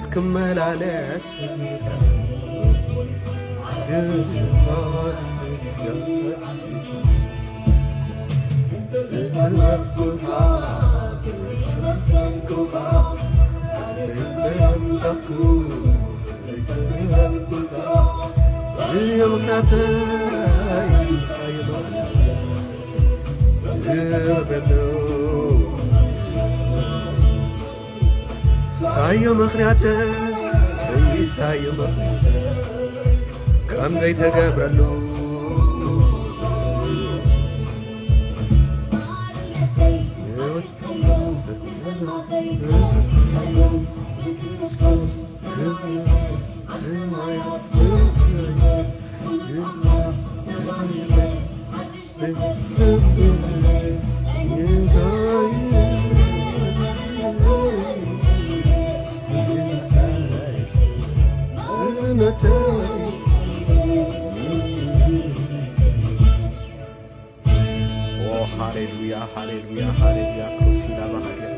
تكملالس ታየው ምክንያት ታየው ከም ዘይተገብረሉ ሃሌሉያ ሃሌሉያ ሃሌሉያ ኮሲላ ባህሪያ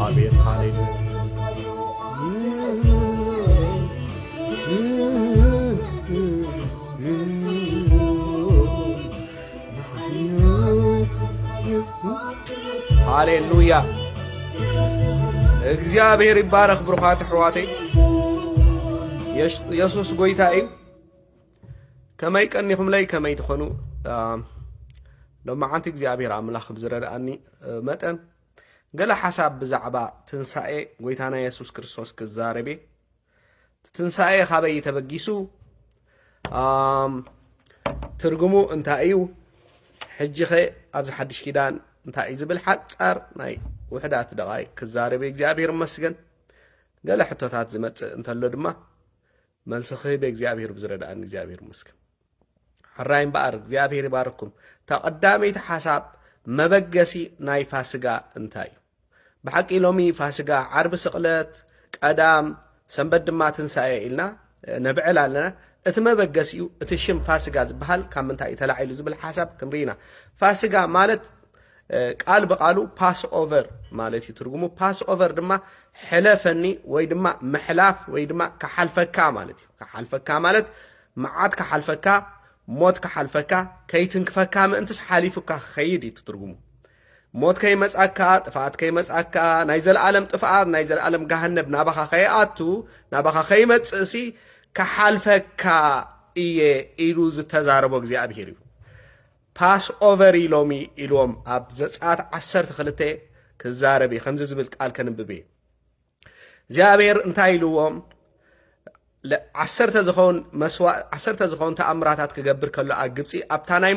አቤት ሃሌሉያ ሃሌሉያ እግዚአብሔር ይባረክ። ብሩኻት ሕዋተይ ኢየሱስ ጎይታ እዩ። ከመይ ቀኒኹም ለይ ከመይ ትኾኑ ሎማዓንቲ እግዚአብሔር ኣምላኽ ብዝረዳእኒ መጠን ገለ ሓሳብ ብዛዕባ ትንሳኤ ጎይታና ኢየሱስ ክርስቶስ ክዛረቤ ትንሳኤ ካበይ ተበጊሱ ትርጉሙ እንታይ እዩ ሕጂ ኸ ኣብዚ ሓድሽ ኪዳን እንታይ እዩ ዝብል ሓፃር ናይ ውሕዳት ደቓይ ክዛረቤ እግዚአብሔር መስገን ገለ ሕቶታት ዝመፅእ እንተሎ ድማ መልሲ ክህብ እግዚአብሔር ብዝረዳእኒ እግዚአብሔር መስገን ሕራይ እምበኣር እግዚአብሔር ይባርኩም። ተቐዳመይቲ ሓሳብ መበገሲ ናይ ፋሲጋ እንታይ እዩ? ብሓቂ ሎሚ ፋሲጋ ዓርቢ ስቕለት ቀዳም ሰንበት ድማ ትንሳኤ ኢልና ነብዕል ኣለና። እቲ መበገሲ እዩ እቲ ሽም ፋሲጋ ዝበሃል ካብ ምንታይ ተላዒሉ ዝብል ሓሳብ ክንርኢና። ፋሲጋ ማለት ቃል በቃሉ ፓስ ኦቨር ማለት እዩ ትርጉሙ። ፓስ ኦቨር ድማ ሕለፈኒ ወይ ድማ ምሕላፍ ወይ ድማ ከሓልፈካ ማለት እዩ። ከሓልፈካ ማለት መዓት ከሓልፈካ፣ ሞት ከሓልፈካ፣ ከይትንክፈካ ምእንትስ ሓሊፉካ ክኸይድ እዩ ትርጉሙ። ሞት ከይመጻካ፣ ጥፍኣት ከይመጻካ፣ ናይ ዘለዓለም ጥፍኣት ናይ ዘለዓለም ጋህነብ ናባኻ ከይኣቱ ናባኻ ከይመጽእሲ ከሓልፈካ እየ ኢሉ ዝተዛረቦ እግዚአብሔር እዩ። ፓስ ኦቨር ኢሎሚ ኢልዎም ኣብ ዘጸአት 12 ክዛረብ ከምዚ ዝብል ቃል ከንብብ እግዚአብሔር እንታይ ኢልዎም ዓሰርተ ዝኾን ተኣምራታት ክገብር ከሎ ኣብ ግብፂ ኣብታ ናይ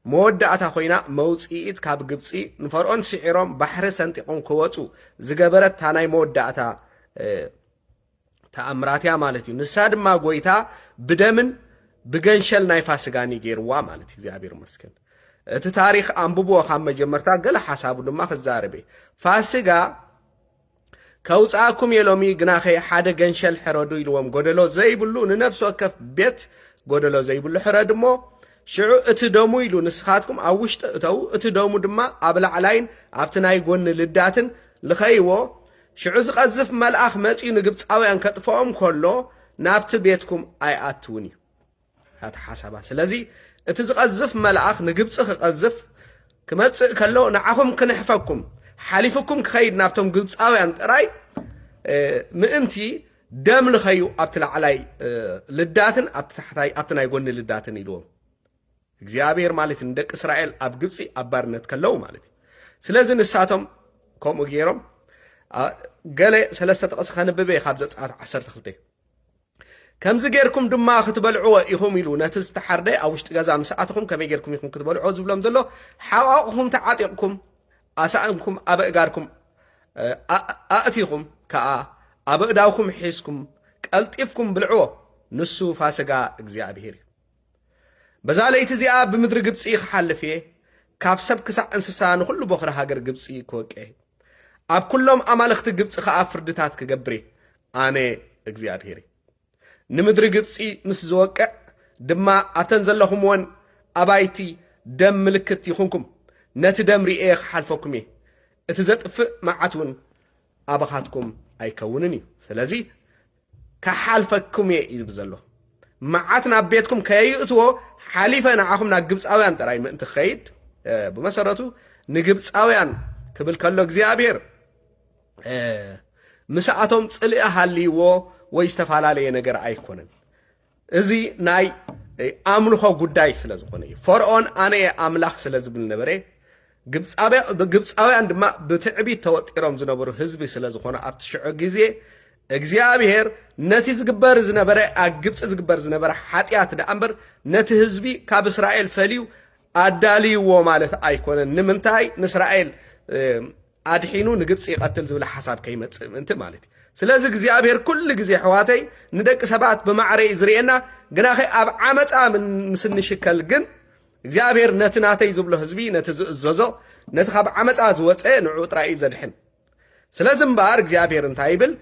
መወዳእታ ኮይና መውፅኢት ካብ ግብፂ ንፈርዖን ስዒሮም ባሕሪ ሰንጢቆም ክወፁ ዝገበረት ታ ናይ መወዳእታ ተኣምራት እያ ማለት እዩ። ንሳ ድማ ጎይታ ብደምን ብገንሸል ናይ ፋሲጋኒ ገይርዋ ማለት እዩ። እግዚአብሔር መስገን እቲ ታሪክ አንብቦ ካብ መጀመርታ ገለ ሓሳቡ ድማ ክዛረበ ፋሲጋ ከውፃእኩም የሎሚ ግናኸይ ሓደ ገንሸል ሕረዱ ኢልዎም ጎደሎ ዘይብሉ ንነፍሲ ወከፍ ቤት ጎደሎ ዘይብሉ ሕረድ እሞ ሽዑ እቲ ደሙ ኢሉ ንስኻትኩም ኣብ ውሽጢ እተው እቲ ደሙ ድማ ኣብ ላዕላይን ኣብቲ ናይ ጎኒ ልዳትን ልኸይዎ ሽዑ ዝቐዝፍ መልኣኽ መፂኡ ንግብፃውያን ከጥፍኦም ከሎ ናብቲ ቤትኩም ኣይኣትውን እዩ ኣታ ሓሳባ። ስለዚ እቲ ዝቐዝፍ መልኣኽ ንግብፂ ክቐዝፍ ክመፅእ ከሎ ንዓኹም ክንሕፈኩም ሓሊፍኩም ክኸይድ ናብቶም ግብፃውያን ጥራይ ምእንቲ ደም ልኸዩ ኣብቲ ላዕላይ ልዳትን ኣብቲ ናይ ጎኒ ልዳትን ኢልዎም እግዚአብሔር ማለት ንደቂ እስራኤል ኣብ ግብፂ ኣብ ባርነት ከለው ማለት እዩ። ስለዚ ንሳቶም ከምኡ ገይሮም ገለ ሰለስተ ጥቕሲ ከንብበ ካብ ዘጸአት 12 ከምዚ ጌርኩም ድማ ክትበልዕዎ ኢኹም ኢሉ ነቲ ዝተሓርደ ኣብ ውሽጢ ገዛ ምስኣትኩም ከመይ ጌርኩም ኢኹም ክትበልዕዎ ዝብሎም ዘሎ ሓቋቑኹም ተዓጢቕኩም ኣሳእንኩም ኣብ እጋርኩም ኣእቲኹም ከዓ ኣብ እዳውኩም ሒዝኩም ቀልጢፍኩም ብልዕዎ ንሱ ፋሲጋ እግዚኣብሔር እዩ በዛ ለይቲ እዚኣ ብምድሪ ግብፂ ክሓልፍ እየ ካብ ሰብ ክሳዕ እንስሳ ንኩሉ በኽሪ ሃገር ግብፂ ክወቅዕ ኣብ ኩሎም ኣማልኽቲ ግብፂ ከዓ ፍርድታት ክገብር ኣነ እግዚኣብሔር ንምድሪ ግብፂ ምስ ዝወቅዕ ድማ ኣብተን ዘለኹምዎን ኣባይቲ ደም ምልክት ይኹንኩም ነቲ ደም ርኤ ክሓልፈኩም እየ እቲ ዘጥፍእ መዓት እውን ኣባኻትኩም ኣይከውንን እዩ ስለዚ ክሓልፈኩም እየ እዩ ዘሎ መዓት ናብ ቤትኩም ከየይእትዎ ሓሊፈ ንዓኹም ናብ ግብፃውያን ጥራይ ምእንቲ ክኸይድ ብመሰረቱ ንግብፃውያን ክብል ከሎ እግዚኣብሔር ምስኣቶም ፅልኢ ሃልይዎ ወይ ዝተፈላለየ ነገር ኣይኮነን እዚ ናይ ኣምልኾ ጉዳይ ስለ ዝኾነ እዩ ፈርዖን ኣነ ኣምላኽ ስለ ዝብል ነበረ ግብፃውያን ድማ ብትዕቢት ተወጢሮም ዝነበሩ ህዝቢ ስለ ዝኾነ ኣብቲ ሽዑ ግዜ እግዚኣብሔር ነቲ ዝግበር ዝነበረ ኣብ ግብፂ ዝግበር ዝነበረ ሓጢኣት ዳ እምበር ነቲ ህዝቢ ካብ እስራኤል ፈልዩ ኣዳልይዎ ማለት ኣይኮነን ንምንታይ ንእስራኤል ኣድሒኑ ንግብፂ ይቐትል ዝብል ሓሳብ ከይመፅእ ምእንቲ ማለት እዩ ስለዚ እግዚኣብሔር ኩሉ ግዜ ሕዋተይ ንደቂ ሰባት ብማዕረ ዝርኤና ግናኸ ኣብ ዓመፃ ምስ ንሽከል ግን እግዚኣብሔር ነቲ ናተይ ዝብሎ ህዝቢ ነቲ ዝእዘዞ ነቲ ካብ ዓመፃ ዝወፀ ንዑ ጥራይ ዘድሕን ስለዚ እምበር እግዚኣብሔር እንታይ ይብል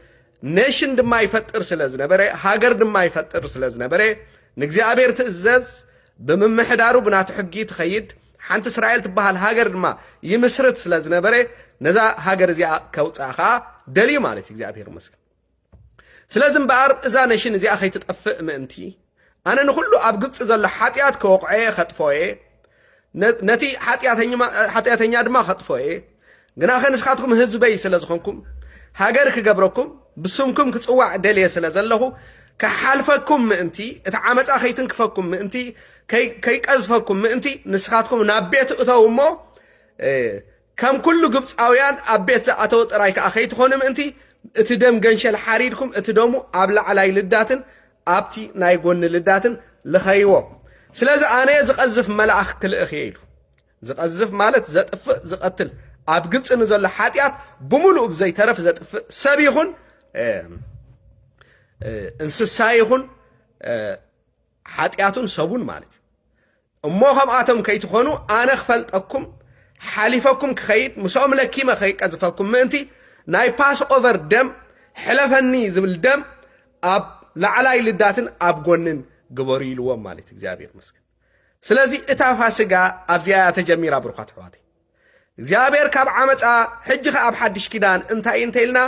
ኔሽን ድማ ይፈጥር ስለ ዝነበረ ሃገር ድማ ይፈጥር ስለ ዝነበረ ንእግዚኣብሔር ትእዘዝ ብምምሕዳሩ ብናቱ ሕጊ ትኸይድ ሓንቲ እስራኤል ትበሃል ሃገር ድማ ይምስርት ስለ ዝነበረ ነዛ ሃገር እዚኣ ከውፃእ ከዓ ደልዩ ማለት እግዚኣብሔር መስገን ስለዚ እምበር እዛ ኔሽን እዚኣ ከይትጠፍእ ምእንቲ ኣነ ንኩሉ ኣብ ግብፂ ዘሎ ሓጢኣት ከወቕዐ ከጥፎየ ነቲ ሓጢኣተኛ ድማ ከጥፎየ ግናኸ ንስኻትኩም ህዝበይ ስለ ዝኾንኩም ሃገር ክገብረኩም ብስምኩም ክፅዋዕ ደልየ ስለ ዘለኹ ክሓልፈኩም ምእንቲ እቲ ዓመፃ ከይትንክፈኩም ምእንቲ ከይቀዝፈኩም ምእንቲ ንስኻትኩም ናብ ቤት እተው እሞ ከም ኩሉ ግብፃውያን ኣብ ቤት ዝኣተው ጥራይ ከዓ ከይትኾኑ ምእንቲ እቲ ደም ገንሸል ሓሪድኩም እቲ ደሙ ኣብ ላዕላይ ልዳትን ኣብቲ ናይ ጎኒ ልዳትን ልኸይዎ ስለዚ ኣነ ዝቐዝፍ መልኣኽ ክልእኽ እየ ኢሉ ዝቐዝፍ ማለት ዘጥፍእ ዝቐትል ኣብ ግብፂ ንዘሎ ሓጢኣት ብምሉእ ብዘይተረፍ ዘጥፍእ ሰብ ይኹን እንስሳ ይኹን ሓጢኣቱን ሰቡን ማለት እዩ እሞ ከምኣቶም ከይትኾኑ ኣነ ክፈልጠኩም ሓሊፈኩም ክኸይድ ምስኦም ለኪመ ከይቀዝፈኩም ምእንቲ ናይ ፓስ ኦቨር ደም ሕለፈኒ ዝብል ደም ኣብ ላዕላይ ልዳትን ኣብ ጎንን ግበሩ ኢልዎም ማለት እግዚኣብሔር መስገን ስለዚ እታ ፋሲጋ ኣብዚኣ ተጀሚራ ብሩኻት ኣሕዋተይ እግዚኣብሔር ካብ ዓመፃ ሕጂ ኸ ኣብ ሓድሽ ኪዳን እንታይ እንተኢልና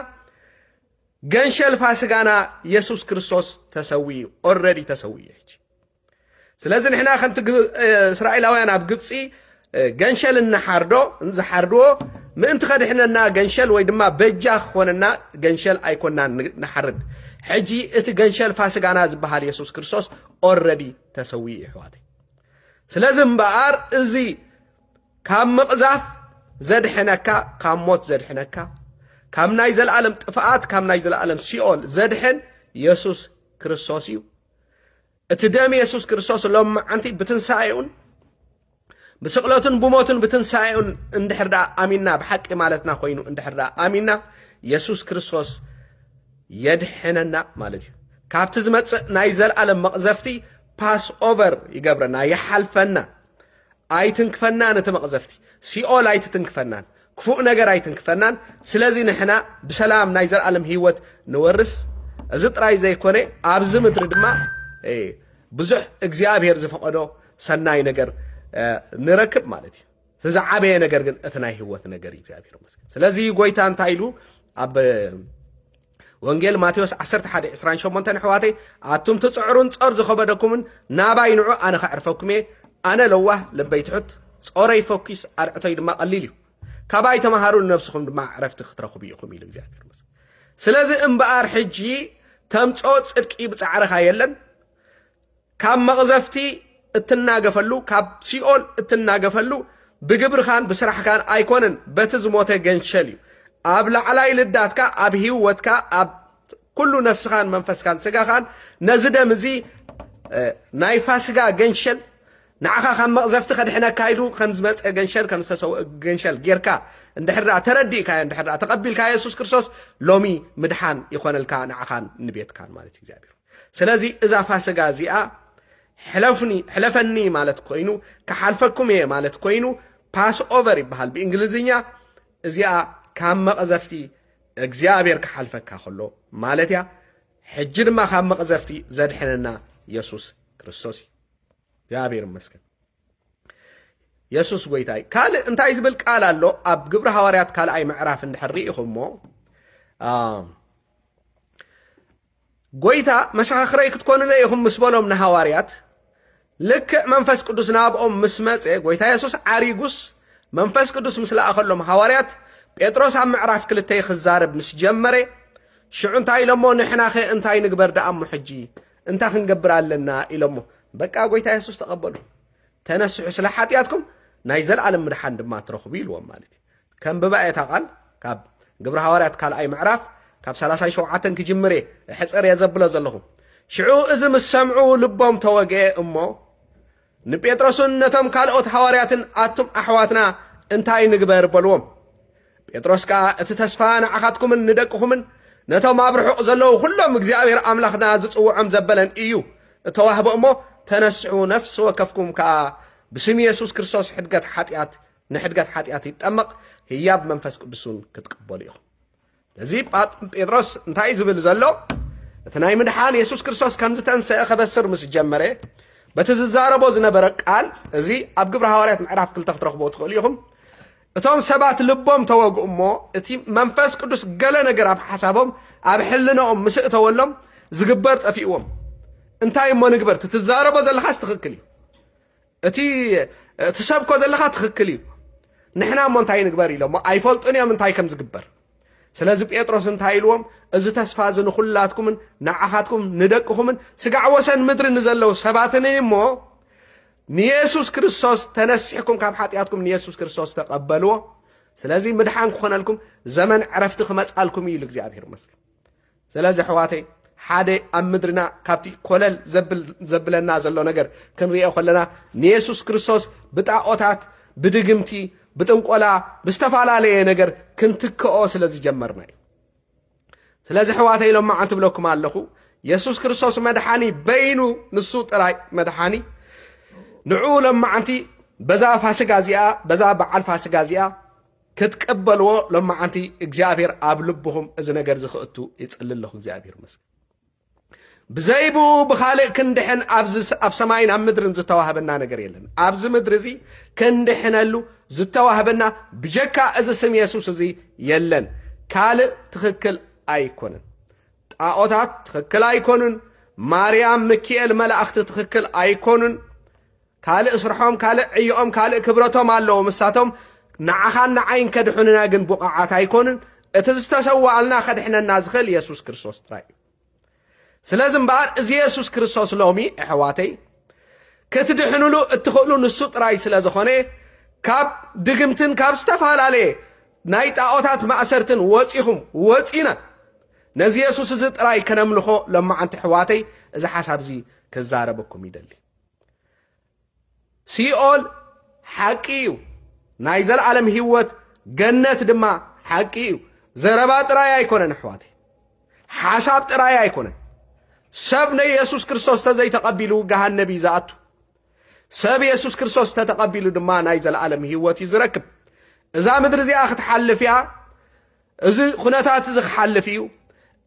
ገንሸል ፋሲጋና ኢየሱስ ክርስቶስ ተሰዊ ኦልሬዲ ተሰዊ ሕጂ ስለዚ ንሕና ከምቲ እስራኤላውያን ኣብ ግብፂ ገንሸል እናሓርዶ እንዝሓርድዎ ምእንቲ ኸድሕነና ገንሸል ወይ ድማ በጃ ክኾነና ገንሸል ኣይኮንና ንሓርድ ሕጂ እቲ ገንሸል ፋሲጋና ዝበሃል ኢየሱስ ክርስቶስ ኦልሬዲ ተሰዊ ኣሕዋተይ ስለዚ እምበኣር እዚ ካብ ምቕዛፍ ዘድሕነካ ካብ ሞት ዘድሕነካ ካብ ናይ ዘለኣለም ጥፍኣት ካብ ናይ ዘለኣለም ሲኦል ዘድሕን ኢየሱስ ክርስቶስ እዩ እቲ ደም ኢየሱስ ክርስቶስ ሎም መዓንቲ ብትንሳኤኡን ብስቕለቱን ብሞቱን ብትንሳኤኡን እንድሕር ዳ ኣሚንና ብሓቂ ማለትና ኮይኑ እንድሕር ዳ ኣሚንና ኢየሱስ ክርስቶስ የድሕነና ማለት እዩ ካብቲ ዝመፅእ ናይ ዘለኣለም መቕዘፍቲ ፓስ ኦቨር ይገብረና ይሓልፈና ኣይትንክፈና ነቲ መቕዘፍቲ ሲኦል ኣይትትንክፈናን ክፉእ ነገር ኣይትንክፈናን ስለዚ ንሕና ብሰላም ናይ ዘለኣለም ህይወት ንወርስ እዚ ጥራይ ዘይኮነ ኣብዚ ምድሪ ድማ ብዙሕ እግዚኣብሔር ዝፈቐዶ ሰናይ ነገር ንረክብ ማለት እዩ ትዝዓበየ ነገር ግን እቲ ናይ ህይወት ነገር እግዚኣብሔር መስገን ስለዚ ጎይታ እንታይ ኢሉ ኣብ ወንጌል ማቴዎስ 11:28 ኣሕዋተይ ኣቱም ትፅዕሩን ፆር ዝኸበደኩምን ናባይ ንዑ ኣነ ከዕርፈኩም እየ ኣነ ለዋህ ልበይ ትሑት ፆረይ ፎኪስ ኣርዕቶይ ድማ ቀሊል እዩ ካባይ ተምሃሩ ነብስኹም ድማ ዕረፍቲ ክትረኽቡ ኢኹም ኢሉ እግዚኣብሔር መስገን ስለዚ እምበኣር ሕጂ ተምፆ ፅድቂ ብፃዕርኻ የለን ካብ መቕዘፍቲ እትናገፈሉ ካብ ሲኦል እትናገፈሉ ብግብርኻን ብስራሕካን ኣይኮነን በቲ ዝሞተ ገንሸል እዩ ኣብ ላዕላይ ልዳትካ ኣብ ህይወትካ ኣብ ኩሉ ነፍስኻን መንፈስካን ስጋኻን ነዚ ደም እዚ ናይ ፋሲጋ ገንሸል نعخا خم مغزفت خدحنا كايدو خمز مص جنشل كم استسو جنشل غيركا اندحرا تردي كاي اندحرا تقبل كاي يسوع كريستوس لومي مدحان يكون الكا نعخان نبيت كان مالت እግዚአብሔር ስለዚህ እዛ ፋሲጋ እዚኣ حلفني ማለት ኮይኑ كحلفكم ايه ማለት ኮይኑ ፓስ ኦቨር ይባሃል በእንግሊዝኛ እዚኣ ካብ መቅዘፍቲ እግዚአብሔር كحلفካ ከሎ ማለት ያ ሕጂ ድማ ካብ መቅዘፍቲ ዘድሕነና ኢየሱስ ክርስቶስ እግዚአብሔር ይመስገን ኢየሱስ ጎይታይ ካል እንታይ ዝብል ቃል አሎ ኣብ ግብረ ሐዋርያት ካልኣይ ምዕራፍ እንድሕሪኢኹሞ ጎይታ መሰኻኽረይ ክትኮኑለ ኢኹም ምስ በሎም ንሐዋርያት ልክዕ መንፈስ ቅዱስ ናብኦም ምስ መፀ ጎይታ ኢየሱስ ዓሪጉስ መንፈስ ቅዱስ ምስ ለኣኸሎም ሐዋርያት ጴጥሮስ ኣብ ምዕራፍ 2 ክዛረብ ምስ ጀመረ ሽዑ እንታይ ኢሎሞ ንሕና ኸ እንታይ ንግበር ደኣሞ ሕጂ እንታይ ክንገብር ኣለና ኢሎሞ በቃ ጎይታ ኢየሱስ ተቀበሉ ተነስሑ ስለ ኃጢአትኩም ናይ ዘለዓለም ምድሓን ድማ ትረኽቡ ኢልዎም ማለት ከም በባእታ ቃል ካብ ግብረ ሐዋርያት ካልኣይ ምዕራፍ ካብ 37 ክጅምሬ ሕፀር የዘብሎ ዘለኹ ሽዑ እዚ ምስ ሰምዑ ልቦም ተወግአ እሞ ንጴጥሮስን ነቶም ካልኦት ሐዋርያትን ኣቱም ኣሕዋትና እንታይ ንግበር በልዎም ጴጥሮስ ከዓ እቲ ተስፋ ንዓኻትኩምን ንደቅኹምን ነቶም ኣብ ርሑቕ ዘለዉ ኩሎም እግዚአብሔር ኣምላኽና ዝፅውዖም ዘበለን እዩ እተዋህቦ እሞ ተነስዑ ነፍስ ወከፍኩም ከዓ بسم يسوع كريستوس حدقت حاتيات نحدقت حاتيات يتأمق هياب منفس قدسون كتقبليهم لذي بيدروس انتهي زبل زلو ثناي مدحان يسوع كريستوس كان زتنسى خبسر مس جمره بتززاربو زنبرق قال ازي اب ግብረ ሐዋርያት ምዕራፍ 2 ክትረኽቦ ትኽእሉኹም እቶም ሰባት ልቦም ተወግኡ እሞ እቲ መንፈስ ቅዱስ ገለ ነገር ኣብ ሓሳቦም ኣብ ሕልናኦም ምስእተወሎም ዝግበር ጠፊእዎም እንታይ እሞ ንግበር ትዛረቦ ዘለኻስ ትኽክል እዩ እቲ ተሰብኮ ዘለኻ ትኽክል እዩ ንሕና እሞ እንታይ ንግበር ኢሎም ኣይፈልጡን እዮም እንታይ ከም ዝግበር ስለዚ ጴጥሮስ እንታይ ኢልዎም እዚ ተስፋ እዚ ንኹላትኩምን ንዓኻትኩም ንደቅኹምን ስጋዕ ወሰን ምድሪ ንዘለዉ ሰባትን እሞ ንኢየሱስ ክርስቶስ ተነሲሕኩም ካብ ሓጢአትኩም ንኢየሱስ ክርስቶስ ተቀበልዎ ስለዚ ምድሓን ክኾነልኩም ዘመን ዕረፍቲ ክመጻልኩም ኢሉ እግዚአብሔር ይመስገን ስለዚ ሕዋተይ ሓደ ኣብ ምድርና ካብቲ ኮለል ዘብለና ዘሎ ነገር ክንሪኦ ከለና ንኢየሱስ ክርስቶስ ብጣዖታት ብድግምቲ ብጥንቆላ ብዝተፈላለየ ነገር ክንትክኦ ስለዚ ጀመርና እዩ ስለዚ ሕዋተይ ሎማዓንቲ ብለኩም ኣለኹ ኢየሱስ ክርስቶስ መድሓኒ በይኑ ንሱ ጥራይ መድሓኒ ንዑ ሎማዓንቲ በዛ ፋሲጋ እዚኣ በዛ በዓል ፋሲጋ እዚኣ ክትቀበልዎ ሎማዓንቲ እግዚአብሔር ኣብ ልብኹም እዚ ነገር ዝኽእቱ ይጽልለኹ እግዚአብሔር ይመስገን بزيبو بخالق كندحن أب سماين أب مدرن زتواهبنا نجر يلن أبز مدرزي كندحن له زتواهبنا بجكا إذا سم يسوع زي يلن خالق تخكل أيكونن أوتات تخكل أيكونن مريم مكيل ملأخت تخكل أيكونن خالق إسرحهم خالق عيوم خالق كبرتهم الله مساتهم نعخان نعين كدحنا جن بقعات أيكونن اتزتسوى لنا خدحنا النازخل يسوع كريستوس تراي سلازم بار از يسوع كريستوس لومي احواتي كتدحنوا له اتخلوا نسوط راي سلازخونه كاب دغمتن كاب استفالالي ناي طاوتات ماسرتن وصيهم وصينا نزي يسوع زت راي كنملخو لما انت حواتي اذا حساب زي كزاربكم يدلي سيول حقيو نايزل عالم هيوت جنة دما حقيو زربات راي ايكونن حواتي حساب راي ايكونن سبنا يسوع كريستوس تزاي تقبلوا جهنم بيزاتو سب يسوع كريستوس تتقبلوا دما نايزل العالم هيوت يزركب اذا مدر زي اخت حلفيا اذا خناتات زخ حلفيو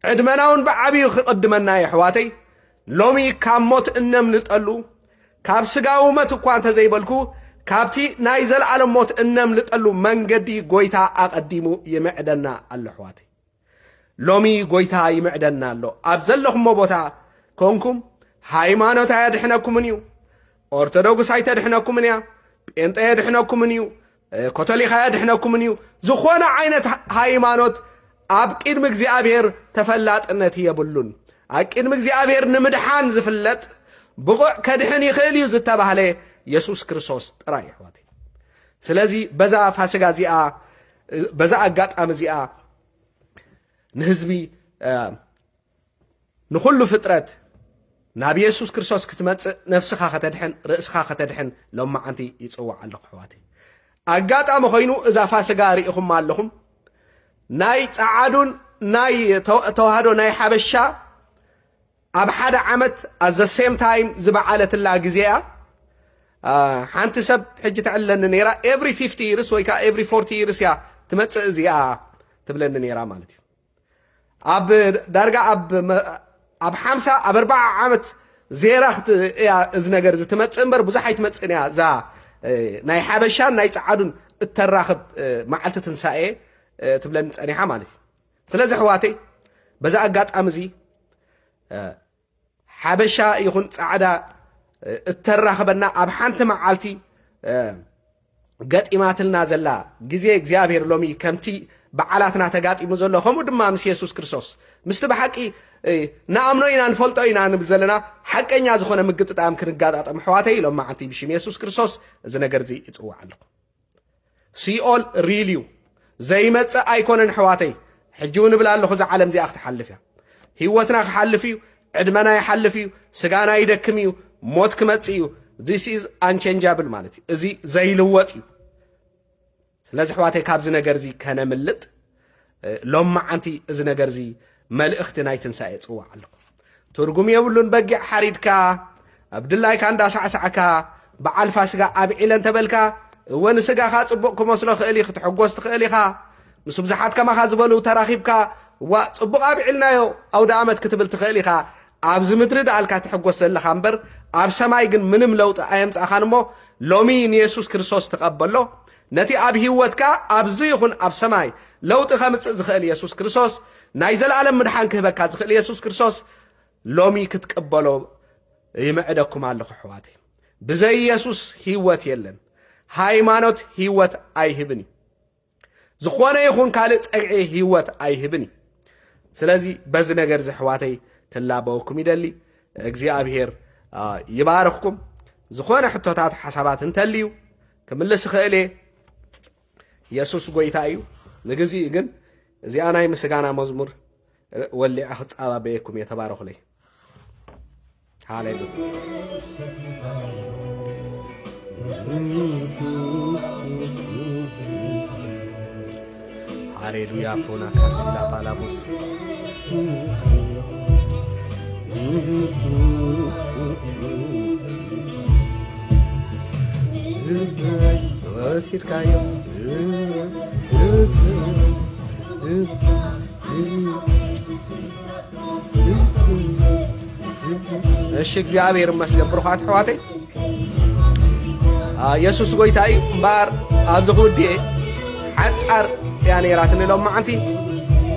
عدمناون بعبي قدمنا يا حواتي لومي كاموت انم نطلو كاب سغاو مت انكوان تزيبلكو كابتي نايزل العالم موت انم نطلو منغدي غويتا اقديمو يمعدنا الحواتي لومي غويتا يمعدنا له ابزلكم موتا كونكم ሃይማኖት አይደሕነኩም እንዩ ኦርቶዶክስ አይተድሕነኩም እንያ ጴንጤ አይደሕነኩም እንዩ ካቶሊክ አይደሕነኩም እንዩ ዝኾነ ዓይነት ሃይማኖት ኣብ ቅድሚ እግዚአብሔር ተፈላጥነት የብሉን ኣብ ቅድሚ እግዚአብሔር ንምድሓን ዝፍለጥ ብቑዕ ከድሕን ይኽእል እዩ ዝተባህለ ኢየሱስ ክርስቶስ ጥራይ ኣሕዋቴ ስለዚ በዛ ፋሲጋ እዚኣ በዛ ኣጋጣሚ እዚኣ ንህዝቢ ንኹሉ ፍጥረት ናብ ኢየሱስ ክርስቶስ ክትመጽእ ነፍስኻ ከተድሕን ርእስኻ ከተድሕን ሎማዓንቲ ይጽዋዕ ኣለኹ ኣሕዋተይ ኣጋጣሚ ኮይኑ እዛ ፋሲጋ ርኢኹም ኣለኹም ናይ ጻዓዱን ናይ ተዋህዶ ናይ ሓበሻ ኣብ ሓደ ዓመት at the same time ዝበዓለትላ ግዜያ ሓንቲ ሰብ ሕጂ ትዕለኒ ነይራ every 50 years ወይ ከዓ every 40 years ያ ትመጽእ እዚኣ ትብለኒ ነይራ ማለት እዩ ኣብ ዳርጋ ኣብ 50 ኣብ 40 ዓመት ዜራኽት ያ እዚ ነገር እዚ ትመጽእ እምበር ብዙሕ ኣይትመጽእን እያ እዛ ናይ ሓበሻን ናይ ጻዓዱን እተራኽብ መዓልቲ ትንሳኤ ትብለኒ ጸኒሓ ማለት እዩ ስለዚ ኣሕዋተይ በዛ ኣጋጣሚ እዚ ሓበሻ ይኹን ጻዕዳ እተራኽበና ኣብ ሓንቲ መዓልቲ ገጢማትልና ዘላ ግዜ እግዚኣብሔር ሎሚ ከምቲ በዓላትና ተጋጢሙ ዘሎ ከምኡ ድማ ምስ ኢየሱስ ክርስቶስ ምስቲ ብሓቂ ንኣምኖ ኢና ንፈልጦ ኢና ንብል ዘለና ሓቀኛ ዝኾነ ምግጥጣም ክንጋጣጠም ኣሕዋተይ ሎማዓንቲ ብሽም ኢየሱስ ክርስቶስ እዚ ነገር እዚ ይጽዋዕ ኣለኹ ሲኦል ሪልዩ ዘይመጽእ ኣይኮነን ኣሕዋተይ ሕጂ እውን ንብል ኣለኹ እዚ ዓለም እዚኣ ክትሓልፍ እያ ህይወትና ክሓልፍ እዩ ዕድመና ይሓልፍ እዩ ስጋና ይደክም እዩ ሞት ክመጽእ እዩ this is unchangeable ማለት እዩ እዚ ዘይልወጥ እዩ ስለዚ ኣሕዋተይ ካብዚ ነገር እዚ ከነምልጥ ሎማዓንቲ እዚ ነገር እዚ መልእኽቲ ናይ ትንሳኤ ጽዋዕ ኣለኹ ትርጉም የብሉን በጊዕ ሓሪድካ ኣብ ድላይካ እንዳሳዕሳዕካ በዓል ፋሲጋ ኣብዒለ እንተበልካ እወን ስጋኻ ጽቡቕ ክመስሎ ክእል ክትሕጎስ ትኽእል ኢኻ ምስ ብዙሓት ከማኻ ዝበሉ ተራኺብካ ዋ ጽቡቕ ኣብዒልናዮ ኣውደ ዓመት ክትብል ትኽእል ኢኻ ኣብዚ ምድሪ ዳልካ ትሕጎስ ዘለኻ እምበር ኣብ ሰማይ ግን ምንም ለውጢ ኣየምጻእኻን እሞ ሎሚ ንኢየሱስ ክርስቶስ ትቐበሎ ነቲ ኣብ ህይወትካ ኣብዚ ይኹን ኣብ ሰማይ ለውጢ ከምጽእ ዝኽእል ኢየሱስ ክርስቶስ ናይ ዘለዓለም ምድሓን ክህበካ ዝኽእል ኢየሱስ ክርስቶስ ሎሚ ክትቀበሎ ይምዕደኩም ኣለኹ ኣሕዋተይ ብዘይ ኢየሱስ ህይወት የለን ሃይማኖት ህይወት ኣይህብን እዩ ዝኾነ ይኹን ካልእ ጸግዒ ህይወት ኣይህብን እዩ ስለዚ በዚ ነገር እዚ ኣሕዋተይ ክላበወኩም ይደሊ እግዚኣብሔር ይባርኽኩም ዝኾነ ሕቶታት ሓሳባት እንተልዩ ክምልስ ክእል እየ ኢየሱስ ጎይታ እዩ ንግዚኡ ግን እዚኣ ናይ ምስጋና መዝሙር ወሊዐ ክጻባበየኩም እየ ተባረኹለይ ሃሌሉያ ሃሌሉያ ፖና ካሲላ ፓላቦስ ወሲድካዮ እሺ እግዚአብሔር ይመስገን ብሩኻት ኣሕዋተይ ኢየሱስ ጎይታ እዩ እምበር ኣብዚ ጉዲኤ ሓፃር እያ ነይራትኒ ሎማዓንቲ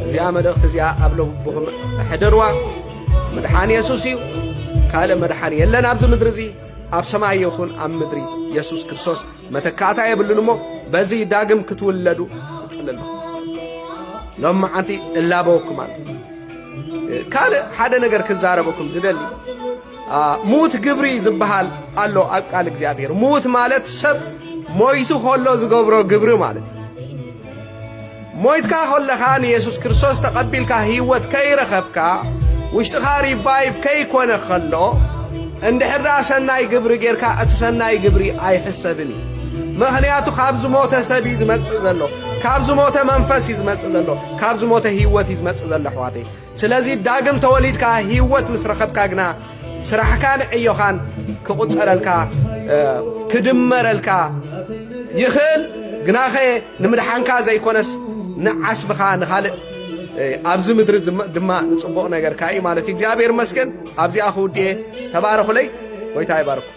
እዚኣ መልእኽቲ እዚኣ ኣብ ልብኹም ሕድርዋ መድሓኒ ኢየሱስ እዩ ካልእ መድሓኒ የለን ኣብዚ ምድሪ እዚ ኣብ ሰማይ ይኹን ኣብ ምድሪ ኢየሱስ ክርስቶስ መተካእታ የብሉን እሞ በዚ ዳግም ክትውለዱ እጽልሎ ሎማዓንቲ እላበወኩም ኣለ ካልእ ሓደ ነገር ክዛረበኩም ዝደሊ ሙት ግብሪ ዝበሃል ኣሎ ኣብ ቃል እግዚኣብሔር ሙት ማለት ሰብ ሞይቱ ከሎ ዝገብሮ ግብሪ ማለት እዩ ሞይትካ ከለኻ ንኢየሱስ ክርስቶስ ተቐቢልካ ህይወት ከይረኸብካ ውሽጥኻ ሪቫይቭ ከይኮነ ከሎ እንድሕር ሰናይ ግብሪ ጌርካ እቲ ሰናይ ግብሪ ኣይሕሰብን እዩ ምኽንያቱ ካብ ዝሞተ ሰብ እዩ ዝመጽእ ዘሎ ካብ ዝሞተ መንፈስ እዩ ዝመጽእ ዘሎ ካብ ዝሞተ ህይወት እዩ ዝመጽእ ዘሎ ኣሕዋተይ ስለዚ ዳግም ተወሊድካ ህይወት ምስ ረኸብካ ግና ስራሕካን ዕዮኻን ክቁጸረልካ ክድመረልካ ይኽእል ግናኸ ንምድሓንካ ዘይኮነስ ንዓስብኻ ንኻልእ ኣብዚ ምድሪ ድማ ንጽቡቕ ነገርካ እዩ ማለት እግዚአብሔር ይመስገን ኣብዚኣ ክውድየ ተባረኹለይ ጎይታ ይባርኩ